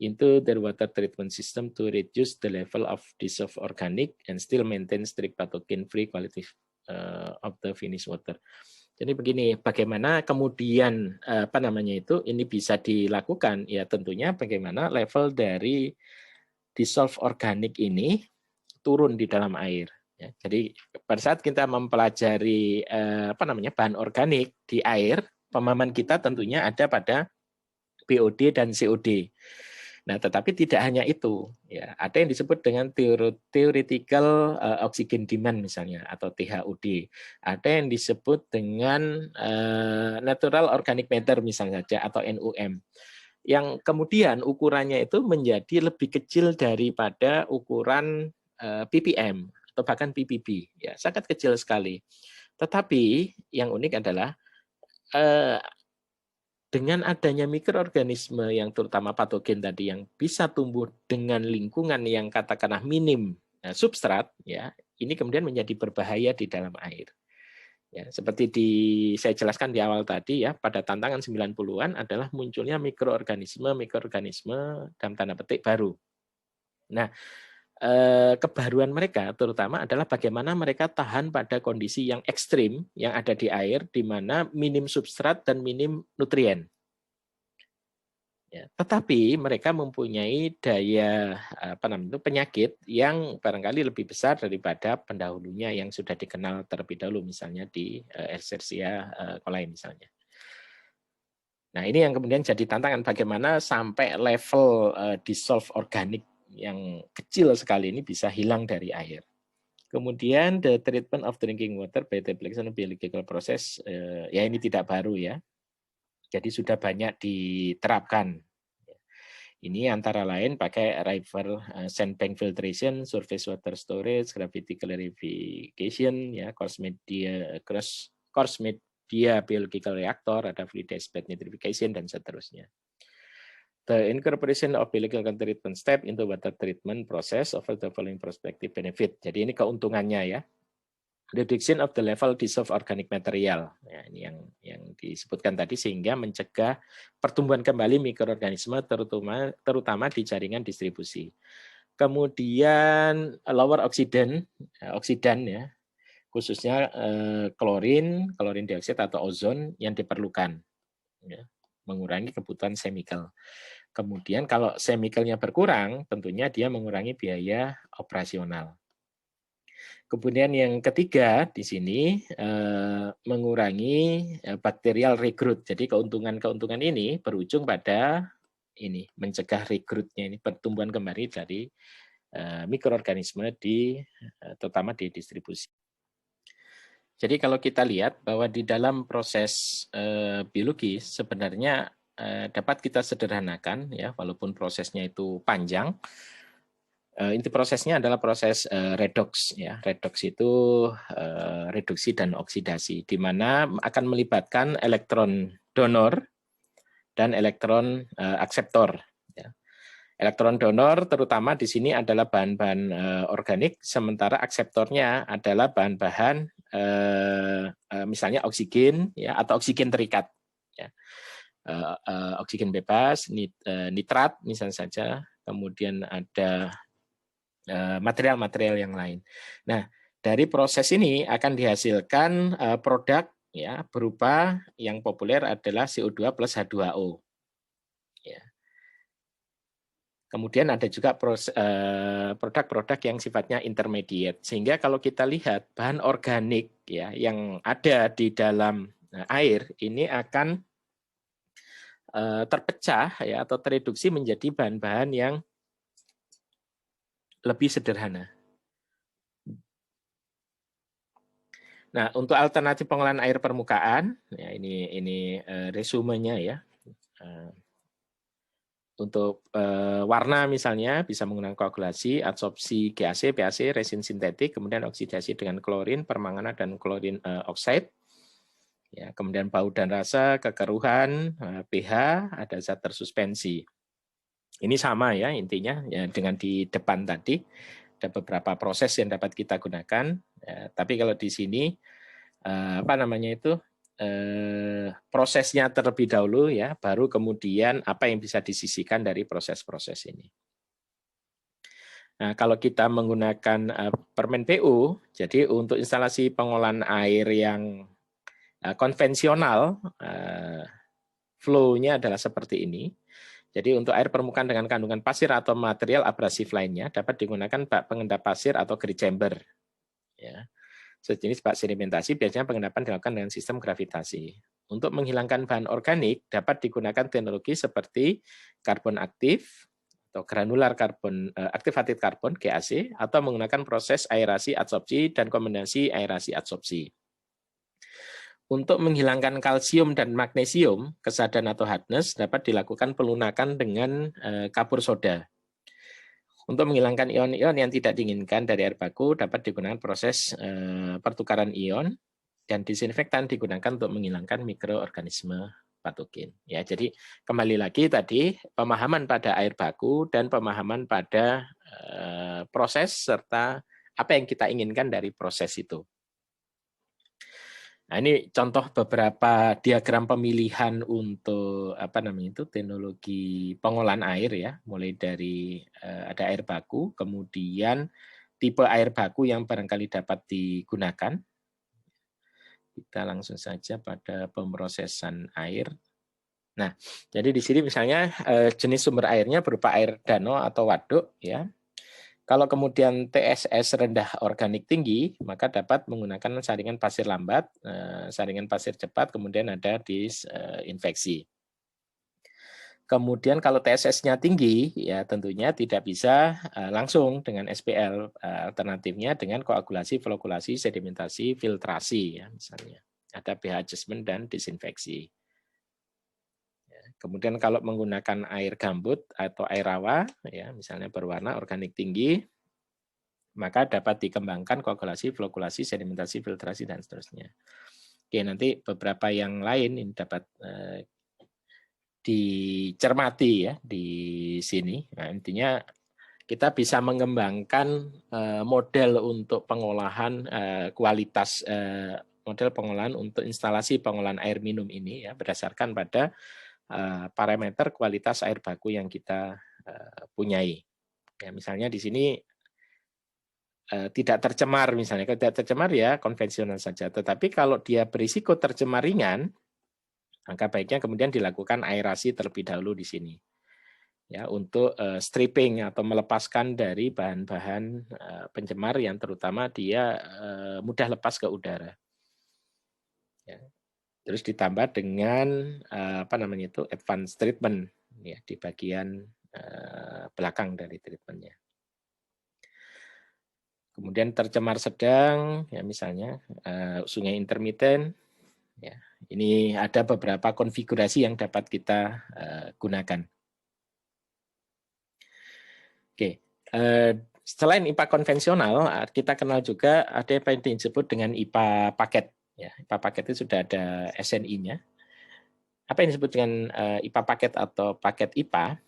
into their water treatment system to reduce the level of dissolved organic and still maintain strict pathogen-free quality of the finished water. Jadi begini, bagaimana kemudian apa namanya itu ini bisa dilakukan? Ya tentunya bagaimana level dari dissolved organic ini turun di dalam air. Ya, jadi pada saat kita mempelajari apa namanya bahan organik di air, pemahaman kita tentunya ada pada BOD dan COD. Nah, tetapi tidak hanya itu, ya. Ada yang disebut dengan theoretical oxygen demand misalnya atau THOD. Ada yang disebut dengan natural organic matter misalnya saja atau NUM. Yang kemudian ukurannya itu menjadi lebih kecil daripada ukuran ppm atau bahkan ppb, ya, sangat kecil sekali. Tetapi yang unik adalah dengan adanya mikroorganisme yang terutama patogen tadi yang bisa tumbuh dengan lingkungan yang katakanlah minim substrat, ya, ini kemudian menjadi berbahaya di dalam air. Ya, seperti saya jelaskan di awal tadi ya, pada tantangan 90-an adalah munculnya mikroorganisme dalam tanda petik baru. Nah, kebaruan mereka terutama adalah bagaimana mereka tahan pada kondisi yang ekstrim yang ada di air, di mana minim substrat dan minim nutrien. Ya, tetapi mereka mempunyai daya penyakit yang barangkali lebih besar daripada pendahulunya yang sudah dikenal terlebih dahulu, misalnya di Escherichia coli misalnya. Nah, ini yang kemudian jadi tantangan bagaimana sampai level dissolved organic yang kecil sekali ini bisa hilang dari air. Kemudian the treatment of drinking water by the application of biological process, ya ini tidak baru ya. Jadi sudah banyak diterapkan. Ini antara lain pakai river sandbank filtration, surface water storage, gravity clarification, ya, coarse media biological reactor, ada fluidized bed nitrification dan seterusnya. The incorporation of biological treatment step into water treatment process offer the following prospective benefit. Jadi ini keuntungannya ya. Reduction of the level dissolved organic material. Ya, ini yang disebutkan tadi sehingga mencegah pertumbuhan kembali mikroorganisme terutama di jaringan distribusi. Kemudian lower oksidan ya, khususnya klorin dioksida atau ozon yang diperlukan. Ya, mengurangi kebutuhan chemical. Kemudian kalau chemicalnya berkurang, tentunya dia mengurangi biaya operasional. Kemudian yang ketiga di sini mengurangi bacterial regrowth. Jadi keuntungan ini berujung pada ini mencegah regrowth-nya ini pertumbuhan kembali dari mikroorganisme terutama di distribusi. Jadi kalau kita lihat bahwa di dalam proses biologi sebenarnya dapat kita sederhanakan ya, walaupun prosesnya itu panjang. Inti prosesnya adalah proses redox ya. Redox itu reduksi dan oksidasi, di mana akan melibatkan elektron donor dan elektron akseptor. Ya. Elektron donor terutama di sini adalah bahan-bahan organik, sementara akseptornya adalah bahan-bahan misalnya oksigen ya, atau oksigen terikat. Ya. Oksigen bebas, nitrat misalnya saja, kemudian ada material-material yang lain. Nah, dari proses ini akan dihasilkan produk ya berupa yang populer adalah CO2 plus H2O. Ya. Kemudian ada juga produk-produk yang sifatnya intermediate. Sehingga kalau kita lihat bahan organik ya yang ada di dalam air ini akan terpecah ya atau tereduksi menjadi bahan-bahan yang lebih sederhana. Nah, untuk alternatif pengolahan air permukaan, ya ini resumenya ya. Untuk warna misalnya bisa menggunakan koagulasi, adsorpsi GAC, PAC, resin sintetik, kemudian oksidasi dengan klorin, permanganat dan klorin oxide. Ya, kemudian bau dan rasa, kekeruhan, pH, ada zat tersuspensi. Ini sama ya intinya ya dengan di depan tadi ada beberapa proses yang dapat kita gunakan. Ya, tapi kalau di sini prosesnya terlebih dahulu ya, baru kemudian apa yang bisa disisihkan dari proses-proses ini. Nah, kalau kita menggunakan permen PU, jadi untuk instalasi pengolahan air yang konvensional, flow-nya adalah seperti ini. Jadi untuk air permukaan dengan kandungan pasir atau material abrasif lainnya dapat digunakan bak pengendap pasir atau grid chamber. Ya. Sejenis bak sedimentasi biasanya pengendapan dilakukan dengan sistem gravitasi. Untuk menghilangkan bahan organik dapat digunakan teknologi seperti karbon aktif atau granular karbon aktivated karbon GAC atau menggunakan proses aerasi adsorpsi dan kombinasi aerasi adsorpsi. Untuk menghilangkan kalsium dan magnesium, kesadan atau hardness dapat dilakukan pelunakan dengan kapur soda. Untuk menghilangkan ion-ion yang tidak diinginkan dari air baku dapat digunakan proses pertukaran ion, dan disinfektan digunakan untuk menghilangkan mikroorganisme patogen. Ya, jadi kembali lagi tadi pemahaman pada air baku dan pemahaman pada proses serta apa yang kita inginkan dari proses itu. Nah, ini contoh beberapa diagram pemilihan untuk teknologi pengolahan air ya, mulai dari ada air baku, kemudian tipe air baku yang barangkali dapat digunakan. Kita langsung saja pada pemrosesan air. Nah, jadi di sini misalnya jenis sumber airnya berupa air danau atau waduk ya. Kalau kemudian TSS rendah organik tinggi, maka dapat menggunakan saringan pasir lambat, saringan pasir cepat, kemudian ada disinfeksi. Kemudian kalau TSS-nya tinggi, ya tentunya tidak bisa langsung dengan SPL. Alternatifnya dengan koagulasi, flokulasi, sedimentasi, filtrasi, ya misalnya. Ada pH adjustment dan disinfeksi. Kemudian kalau menggunakan air gambut atau air rawa, ya misalnya berwarna organik tinggi, maka dapat dikembangkan koagulasi, flokulasi, sedimentasi, filtrasi, dan seterusnya. Oke, nanti beberapa yang lain ini dapat dicermati ya di sini. Nah, intinya kita bisa mengembangkan model untuk pengolahan kualitas model pengolahan untuk instalasi pengolahan air minum ini ya berdasarkan pada parameter kualitas air baku yang kita punyai. Ya, misalnya di sini tidak tercemar misalnya, kalau tidak tercemar ya konvensional saja. Tetapi kalau dia berisiko tercemar ringan, maka baiknya kemudian dilakukan aerasi terlebih dahulu di sini. Ya, untuk stripping atau melepaskan dari bahan-bahan pencemar yang terutama dia mudah lepas ke udara. Ya. Terus ditambah dengan apa namanya itu advanced treatment ya di bagian belakang dari treatmentnya. Kemudian tercemar sedang, ya misalnya sungai intermiten. Ya, ini ada beberapa konfigurasi yang dapat kita gunakan. Oke, selain IPA konvensional, kita kenal juga ada yang disebut dengan IPA paket. Ya, IPA paket itu sudah ada SNI-nya. Apa yang disebut dengan IPA paket atau paket IPA?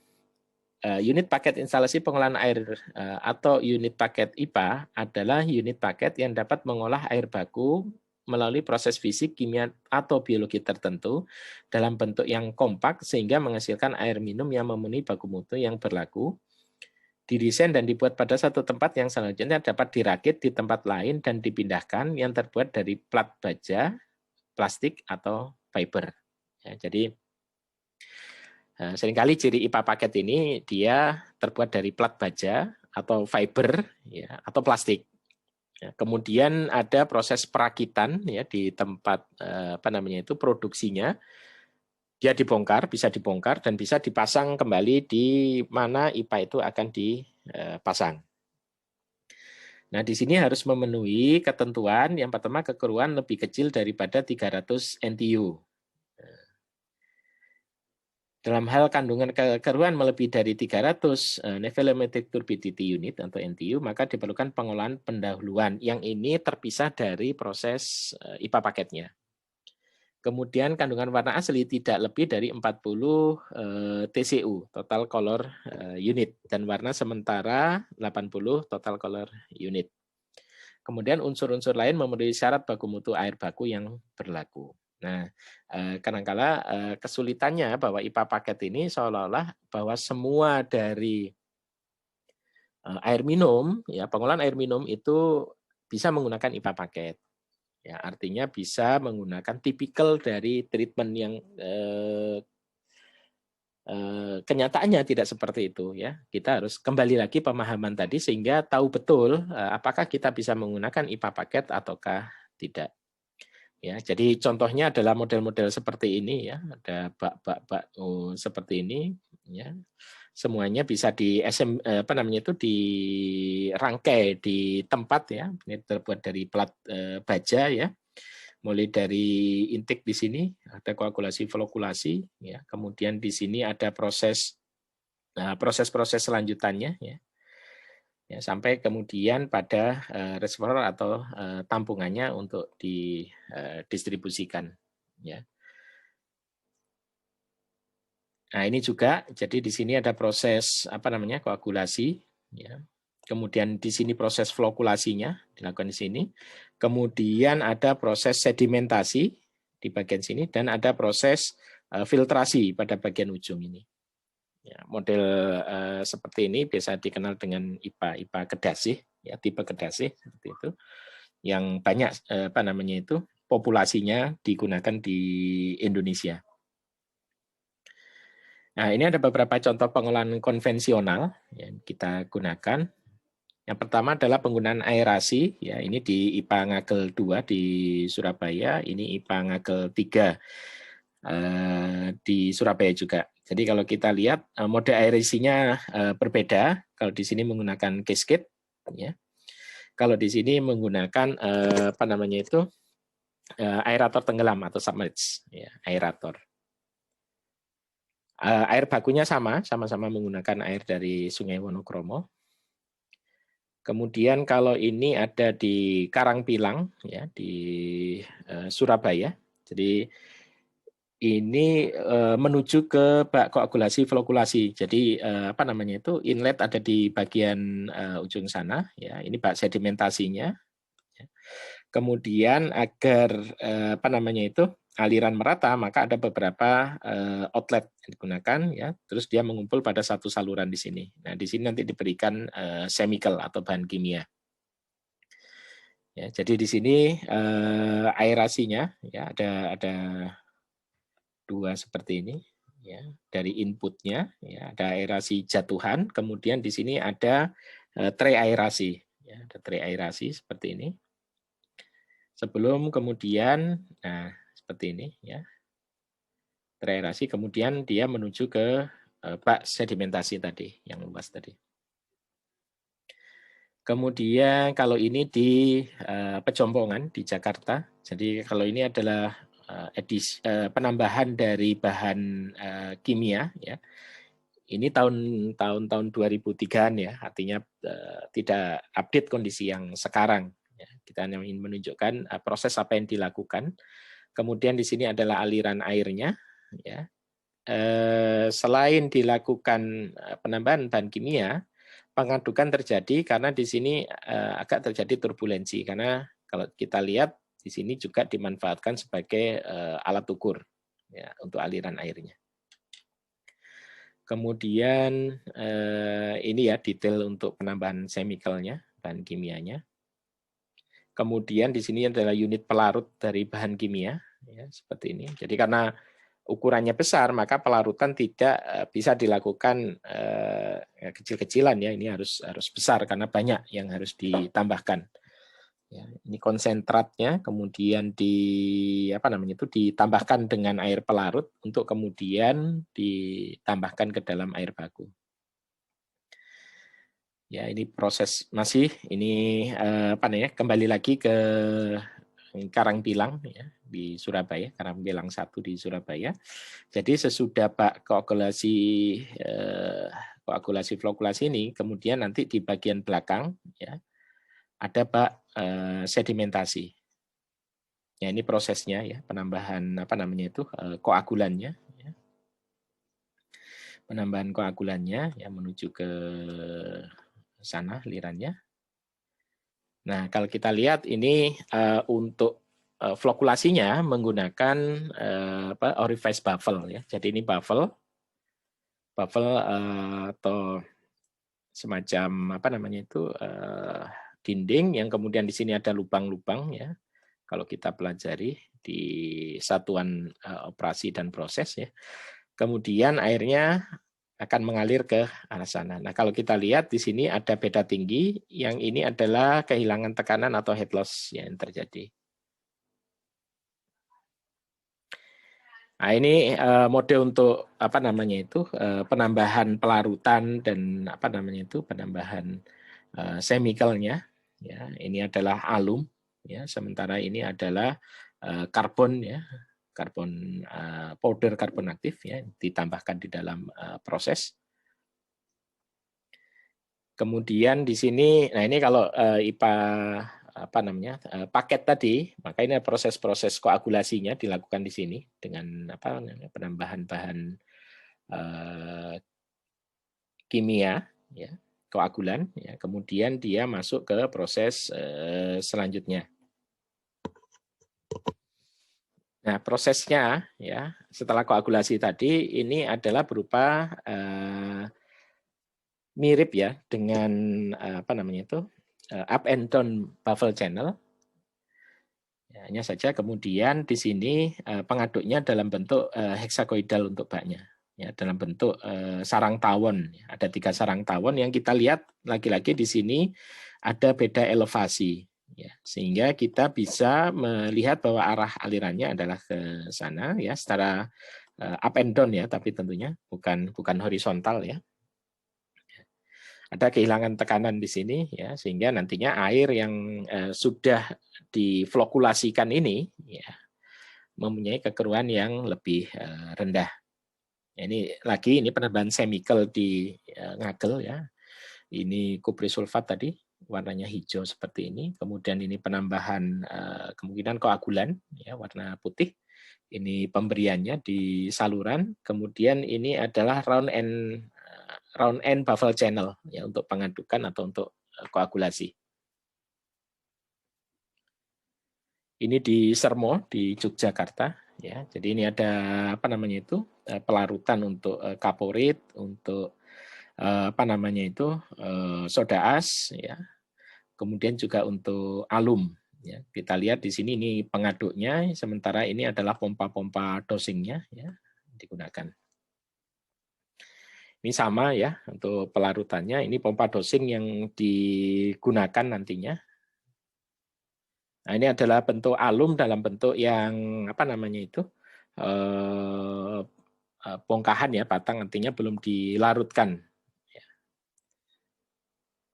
Unit paket instalasi pengolahan air atau unit paket IPA adalah unit paket yang dapat mengolah air baku melalui proses fisik, kimia, atau biologi tertentu dalam bentuk yang kompak sehingga menghasilkan air minum yang memenuhi baku mutu yang berlaku, didesain dan dibuat pada satu tempat yang selanjutnya dapat dirakit di tempat lain dan dipindahkan yang terbuat dari plat baja, plastik, atau fiber. Ya, jadi seringkali ciri IPA paket ini dia terbuat dari plat baja atau fiber ya, atau plastik. Ya, kemudian ada proses perakitan ya di tempat apa namanya itu produksinya. Dia dibongkar, bisa dibongkar dan bisa dipasang kembali di mana IPA itu akan dipasang. Nah, di sini harus memenuhi ketentuan yang pertama kekeruan lebih kecil daripada 300 NTU. Dalam hal kandungan kekeruan melebihi dari 300 Nevelometric Turbidity Unit atau NTU, maka diperlukan pengolahan pendahuluan yang ini terpisah dari proses IPA paketnya. Kemudian kandungan warna asli tidak lebih dari 40 TCU, Total Color Unit, dan warna sementara 80 Total Color Unit. Kemudian unsur-unsur lain memenuhi syarat baku mutu air baku yang berlaku. Nah, kadangkala kesulitannya bahwa IPA paket ini seolah-olah bahwa semua dari air minum, ya pengolahan air minum itu bisa menggunakan IPA paket. Ya, artinya bisa menggunakan tipikal dari treatment yang kenyataannya tidak seperti itu ya. Kita harus kembali lagi pemahaman tadi sehingga tahu betul apakah kita bisa menggunakan IPA paket ataukah tidak. Ya, jadi contohnya adalah model-model seperti ini ya, ada bak seperti ini ya. Semuanya bisa apa namanya itu dirangkai di tempat ya. Ini terbuat dari plat baja ya. Mulai dari intake di sini ada koagulasi flokulasi ya. Kemudian di sini ada proses-proses selanjutannya ya. Ya, sampai kemudian pada reservoir atau tampungannya untuk didistribusikan ya. Nah, ini juga jadi di sini ada proses apa namanya koagulasi ya. Kemudian di sini proses flokulasinya dilakukan di sini. Kemudian ada proses sedimentasi di bagian sini dan ada proses filtrasi pada bagian ujung ini. Ya, model seperti ini biasa dikenal dengan IPA kedasih, ya tipe kedasih seperti itu, yang banyak apa namanya itu populasinya digunakan di Indonesia. Nah, ini ada beberapa contoh pengolahan konvensional yang kita gunakan. Yang pertama adalah penggunaan aerasi, ya ini di IPA Ngagel 2 di Surabaya, ini IPA Ngagel 3 di Surabaya juga. Jadi kalau kita lihat mode aerasinya berbeda. Kalau di sini menggunakan cascade, ya. Kalau di sini menggunakan apa namanya itu aerator tenggelam atau submerge, ya, aerator. Air bakunya sama-sama menggunakan air dari Sungai Wonokromo. Kemudian kalau ini ada di Karangpilang, ya, di Surabaya. Jadi ini menuju ke bak koagulasi flokulasi. Jadi apa namanya itu inlet ada di bagian ujung sana, ya. Ini bak sedimentasinya. Ya. Kemudian agar apa namanya itu aliran merata, maka ada beberapa outlet yang digunakan, ya. Terus dia mengumpul pada satu saluran di sini. Nah, di sini nanti diberikan chemical atau bahan kimia. Ya, jadi di sini aerasinya, ya, ada dua seperti ini, ya, dari inputnya, ya, ada aerasi jatuhan, kemudian di sini ada tray aerasi, ya, ada tray aerasi seperti ini. Sebelum kemudian, nah seperti ini, ya, tray aerasi, kemudian dia menuju ke bak sedimentasi tadi, yang luas tadi. Kemudian kalau ini di Pejompongan di Jakarta, jadi kalau ini adalah penambahan dari bahan kimia, ya. Ini tahun 2003-an, ya, artinya tidak update kondisi yang sekarang. Ya. Kita ingin menunjukkan proses apa yang dilakukan. Kemudian di sini adalah aliran airnya, ya. Selain dilakukan penambahan bahan kimia, pengadukan terjadi karena di sini agak terjadi turbulensi karena kalau kita lihat di sini juga dimanfaatkan sebagai alat ukur, ya, untuk aliran airnya. Kemudian ini ya detail untuk penambahan chemicalnya, bahan kimianya. Kemudian di sini adalah unit pelarut dari bahan kimia, ya, seperti ini. Jadi karena ukurannya besar, maka pelarutan tidak bisa dilakukan kecil-kecilan, ya. Ini harus besar karena banyak yang harus ditambahkan. Ya, ini konsentratnya, kemudian apa namanya itu ditambahkan dengan air pelarut untuk kemudian ditambahkan ke dalam air baku. Ya, ini proses masih ini apa namanya? Kembali lagi ke Karangpilang, ya, di Surabaya, Karangpilang 1 di Surabaya. Jadi sesudah bak koagulasi flokulasi ini, kemudian nanti di bagian belakang, ya, ada bak sedimentasi. Ya, ini prosesnya, ya, penambahan apa namanya itu koagulannya, ya. Penambahan koagulannya, ya, menuju ke sana alirannya. Nah, kalau kita lihat ini untuk flokulasinya menggunakan orifice baffle, ya. Jadi ini baffle atau semacam apa namanya itu dinding yang kemudian di sini ada lubang-lubang, ya. Kalau kita pelajari di satuan operasi dan proses, ya. Kemudian airnya akan mengalir ke arah sana. Nah, kalau kita lihat di sini ada beda tinggi, yang ini adalah kehilangan tekanan atau head loss yang terjadi. Nah, ini mode untuk apa namanya itu penambahan pelarutan dan apa namanya itu penambahan chemicalnya, ya. Ini adalah alum, ya. Sementara ini adalah karbon, ya, karbon powder karbon aktif, ya, ditambahkan di dalam proses. Kemudian di sini, nah ini kalau IPA apa namanya paket tadi, maka ini proses-proses koagulasinya dilakukan di sini dengan apa penambahan bahan kimia, ya, koagulan, ya. Kemudian dia masuk ke proses selanjutnya. Nah, prosesnya, ya, setelah koagulasi tadi ini adalah berupa mirip, ya, dengan apa namanya itu up and down baffle channel. Ya, hanya saja kemudian di sini pengaduknya dalam bentuk heksagoidal untuk baknya, ya, dalam bentuk sarang tawon. Ada 3 sarang tawon yang kita lihat lagi-lagi di sini ada beda elevasi, ya, sehingga kita bisa melihat bahwa arah alirannya adalah ke sana, ya, secara up and down ya, tapi tentunya bukan horizontal ya. Ada kehilangan tekanan di sini ya, sehingga nantinya air yang sudah diflokulasikan ini ya mempunyai kekeruhan yang lebih rendah. Ini lagi ini penambahan chemical di ngagel ya. Ini kupri sulfat tadi warnanya hijau seperti ini. Kemudian ini penambahan kemungkinan koagulan ya warna putih. Ini pemberiannya di saluran. Kemudian ini adalah round end buffle channel ya untuk pengadukan atau untuk koagulasi. Ini di Sermo di Yogyakarta ya. Jadi ini ada apa namanya itu pelarutan untuk kaporit, untuk apa namanya itu soda as ya. Kemudian juga untuk alum ya. Kita lihat di sini ini pengaduknya, sementara ini adalah pompa-pompa dosingnya ya digunakan. Ini sama ya untuk pelarutannya, ini pompa dosing yang digunakan nantinya. Nah, ini adalah bentuk alum dalam bentuk yang apa namanya itu bongkahan ya, batang artinya belum dilarutkan.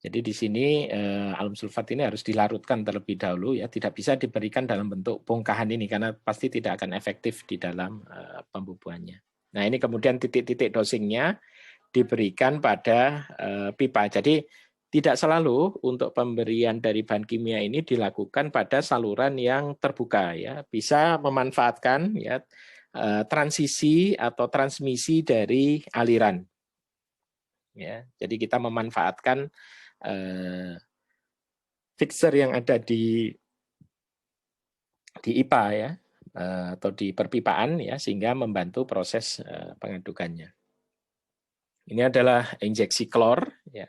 Jadi di sini alum sulfat ini harus dilarutkan terlebih dahulu ya, tidak bisa diberikan dalam bentuk bongkahan ini karena pasti tidak akan efektif di dalam pembubuhannya. Nah ini kemudian titik-titik dosingnya diberikan pada pipa. Jadi tidak selalu untuk pemberian dari bahan kimia ini dilakukan pada saluran yang terbuka ya, bisa memanfaatkan ya transisi atau transmisi dari aliran. Ya, jadi kita memanfaatkan fixer yang ada di IPA ya atau di perpipaan ya sehingga membantu proses pengadukannya. Ini adalah injeksi klor ya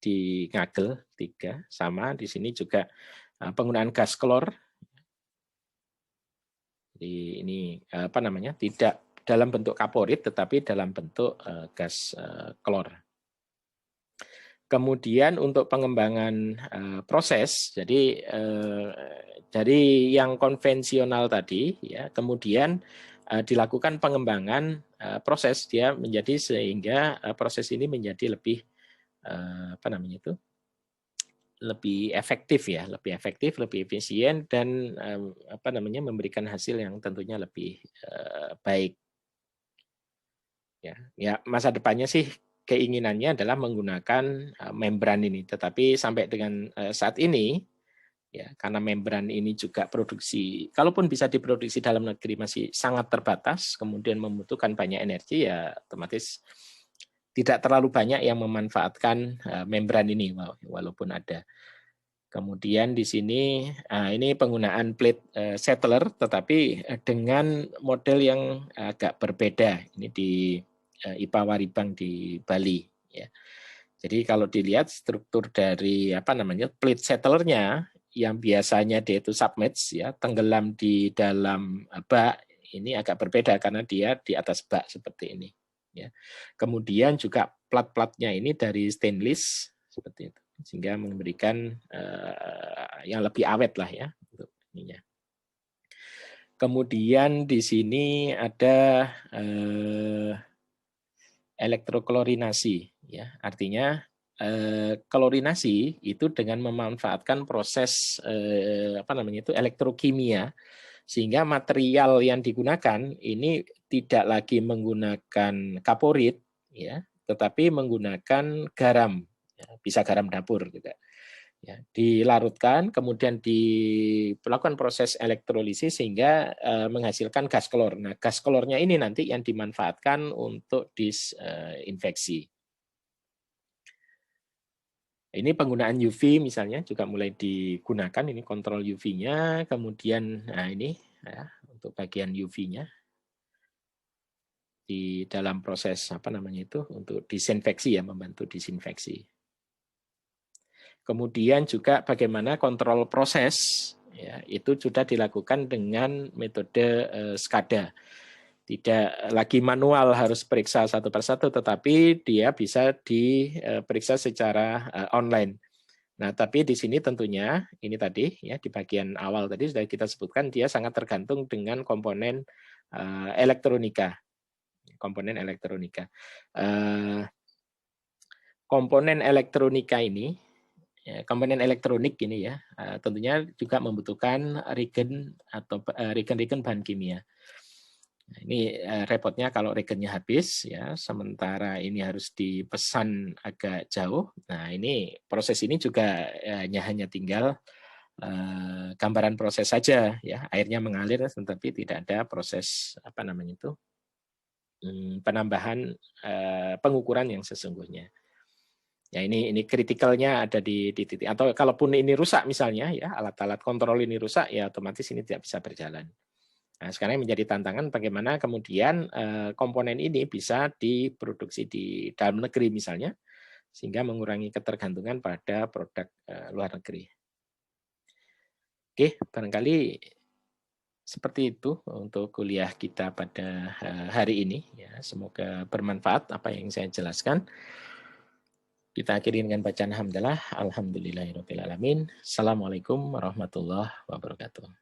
di ngagel 3 sama di sini juga penggunaan gas klor. Jadi ini apa namanya tidak dalam bentuk kaporit tetapi dalam bentuk gas klor. Kemudian untuk pengembangan proses, jadi dari yang konvensional tadi, ya, kemudian dilakukan pengembangan proses dia menjadi sehingga proses ini menjadi lebih apa namanya itu, lebih efektif ya, lebih efektif, lebih efisien dan apa namanya memberikan hasil yang tentunya lebih baik. Ya, masa depannya sih keinginannya adalah menggunakan membran ini, tetapi sampai dengan saat ini ya karena membran ini juga produksi, kalaupun bisa diproduksi dalam negeri masih sangat terbatas, kemudian membutuhkan banyak energi ya otomatis tidak terlalu banyak yang memanfaatkan membran ini walaupun ada. Kemudian di sini ini penggunaan plate settler tetapi dengan model yang agak berbeda. Ini di IPA Waribang di Bali ya. Jadi kalau dilihat struktur dari apa namanya plate settlernya yang biasanya dia itu submerge ya, tenggelam di dalam bak, ini agak berbeda karena dia di atas bak seperti ini ya. Kemudian juga plat-platnya ini dari stainless seperti itu sehingga memberikan yang lebih awet lah ya untuk ininya. Kemudian di sini ada elektroklorinasi ya, artinya klorinasi itu dengan memanfaatkan proses apa namanya itu elektrokimia sehingga material yang digunakan ini tidak lagi menggunakan kaporit ya, tetapi menggunakan garam ya, bisa garam dapur juga. Ya, dilarutkan kemudian dilakukan proses elektrolisis sehingga menghasilkan gas klor. Nah, gas klornya ini nanti yang dimanfaatkan untuk disinfeksi. Ini penggunaan UV misalnya juga mulai digunakan, ini kontrol UV-nya, kemudian nah ini ya, untuk bagian UV-nya di dalam proses apa namanya itu untuk disinfeksi ya, membantu disinfeksi. Kemudian juga bagaimana kontrol proses ya, itu sudah dilakukan dengan metode SCADA. Tidak lagi manual harus periksa satu persatu, tetapi dia bisa diperiksa secara online. Nah, tapi di sini tentunya ini tadi ya di bagian awal tadi sudah kita sebutkan dia sangat tergantung dengan komponen elektronika. komponen elektronika. Komponen elektronika ini, komponen elektronik ini ya, tentunya juga membutuhkan regen atau regen bahan kimia. Nah, ini repotnya kalau regennya habis ya, sementara ini harus dipesan agak jauh. Nah, ini proses ini juga hanya tinggal gambaran proses saja ya, airnya mengalir tetapi tidak ada proses apa namanya itu penambahan pengukuran yang sesungguhnya. Ya ini kritikalnya ada di titik, atau kalaupun ini rusak misalnya ya, alat-alat kontrol ini rusak ya otomatis ini tidak bisa berjalan. Nah, sekarang yang menjadi tantangan bagaimana kemudian komponen ini bisa diproduksi di dalam negeri misalnya, sehingga mengurangi ketergantungan pada produk luar negeri. Oke, barangkali seperti itu untuk kuliah kita pada hari ini. Ya, semoga bermanfaat apa yang saya jelaskan. Kita akhiri dengan bacaan hamdalah. Alhamdulillahirrahmanirrahim. Assalamualaikum warahmatullahi wabarakatuh.